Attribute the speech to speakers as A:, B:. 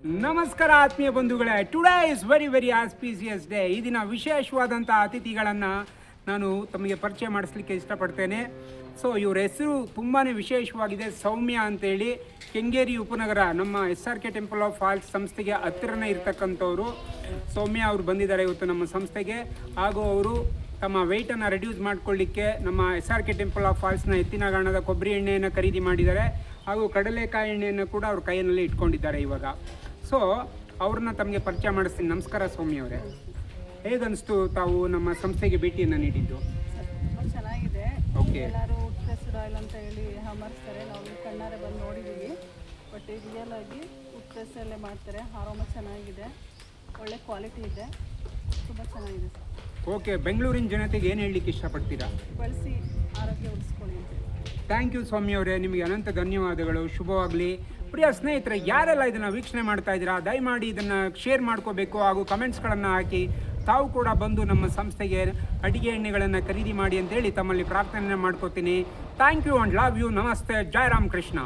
A: ನಮಸ್ಕಾರ ಆತ್ಮೀಯ ಬಂಧುಗಳೇ, ಟುಡೇ ಇಸ್ ವೆರಿ ಆಸ್ಪೀಸಿಯಸ್ ಡೇ. ಈ ದಿನ ವಿಶೇಷವಾದಂಥ ಅತಿಥಿಗಳನ್ನು ನಾನು ತಮಗೆ ಪರಿಚಯ ಮಾಡಿಸ್ಲಿಕ್ಕೆ ಇಷ್ಟಪಡ್ತೇನೆ. ಸೊ ಇವ್ರ ಹೆಸರು ತುಂಬಾ ವಿಶೇಷವಾಗಿದೆ, ಸೌಮ್ಯ ಅಂತೇಳಿ. ಕೆಂಗೇರಿ ಉಪನಗರ ನಮ್ಮ SRK ಟೆಂಪಲ್ ಆಫ್ ಫಾಲ್ಸ್ ಸಂಸ್ಥೆಗೆ ಹತ್ತಿರನೇ ಇರ್ತಕ್ಕಂಥವ್ರು. ಸೌಮ್ಯ ಅವರು ಬಂದಿದ್ದಾರೆ ಇವತ್ತು ನಮ್ಮ ಸಂಸ್ಥೆಗೆ. ಹಾಗೂ ಅವರು ತಮ್ಮ ವೆಯ್ಟನ್ನು ರೆಡ್ಯೂಸ್ ಮಾಡ್ಕೊಳ್ಳಿಕ್ಕೆ ನಮ್ಮ SRK ಟೆಂಪಲ್ ಆಫ್ ಫಾಲ್ಸ್ನ ಎತ್ತಿನಗಾಣದ ಕೊಬ್ಬರಿ ಎಣ್ಣೆಯನ್ನು ಖರೀದಿ ಮಾಡಿದ್ದಾರೆ. ಹಾಗೂ ಕಡಲೆಕಾಯಿ ಎಣ್ಣೆಯನ್ನು ಕೂಡ ಅವ್ರ ಕೈಯಲ್ಲಿ ಇಟ್ಕೊಂಡಿದ್ದಾರೆ ಇವಾಗ. ಸೊ ಅವ್ರನ್ನ ತಮಗೆ ಪರಿಚಯ ಮಾಡಿಸ್ತೀನಿ. ನಮಸ್ಕಾರ ಸೌಮ್ಯ ಅವರೇ, ಹೇಗನ್ನಿಸ್ತು ತಾವು ನಮ್ಮ ಸಂಸ್ಥೆಗೆ ಭೇಟಿಯನ್ನು ನೀಡಿದ್ದು?
B: ಚೆನ್ನಾಗಿದೆ.
A: ಓಕೆ.
B: ಎಲ್ಲರೂ ಉಟ್ರೆಸ್ಡ್ ಆಯಿಲ್ ಅಂತ ಹೇಳಿ ಹಮರ್ಸ್ತಾರೆ, ನಾವು ಕಣ್ಣಾರೆ ಬಂದು ನೋಡಿದ್ದೀವಿ. ಬಟ್ ರಿಯಲ್ ಆಗಿ ಉಟ್ರೆಸ್ಸಲ್ಲೇ ಮಾಡ್ತಾರೆ. ಆರೋಮ ಚೆನ್ನಾಗಿದೆ, ಒಳ್ಳೆ ಕ್ವಾಲಿಟಿ ಇದೆ, ತುಂಬ ಚೆನ್ನಾಗಿದೆ ಸರ್.
A: ಓಕೆ, ಬೆಂಗಳೂರಿನ ಜನತೆಗೆ ಏನು ಹೇಳಲಿಕ್ಕೆ ಇಷ್ಟಪಡ್ತೀರಾ?
B: ಬಳಸಿ ಆರೋಗ್ಯ ಉಳಿಸ್ಕೊಳ್ಳಿ ಅಂತ.
A: ಥ್ಯಾಂಕ್ ಯು ಸೌಮ್ಯ ಅವರೇ, ನಿಮಗೆ ಅನಂತ ಧನ್ಯವಾದಗಳು. ಶುಭವಾಗಲಿ. ಪ್ರಿಯ ಸ್ನೇಹಿತರೆ, ಯಾರೆಲ್ಲ ಇದನ್ನು ವೀಕ್ಷಣೆ ಮಾಡ್ತಾ ಇದ್ದೀರಾ, ದಯಮಾಡಿ ಇದನ್ನು ಶೇರ್ ಮಾಡ್ಕೋಬೇಕು ಹಾಗೂ ಕಮೆಂಟ್ಸ್ಗಳನ್ನು ಹಾಕಿ ತಾವು ಕೂಡ ಬಂದು ನಮ್ಮ ಸಂಸ್ಥೆಗೆ ಅಡಿಗೆ ಎಣ್ಣೆಗಳನ್ನು ಖರೀದಿ ಮಾಡಿ ಅಂತೇಳಿ ತಮ್ಮಲ್ಲಿ ಪ್ರಾರ್ಥನೆ ಮಾಡ್ಕೋತೀನಿ. Thank you and love you. ನಮಸ್ತೆ. ಜೈ ರಾಮ್ ಕೃಷ್ಣ.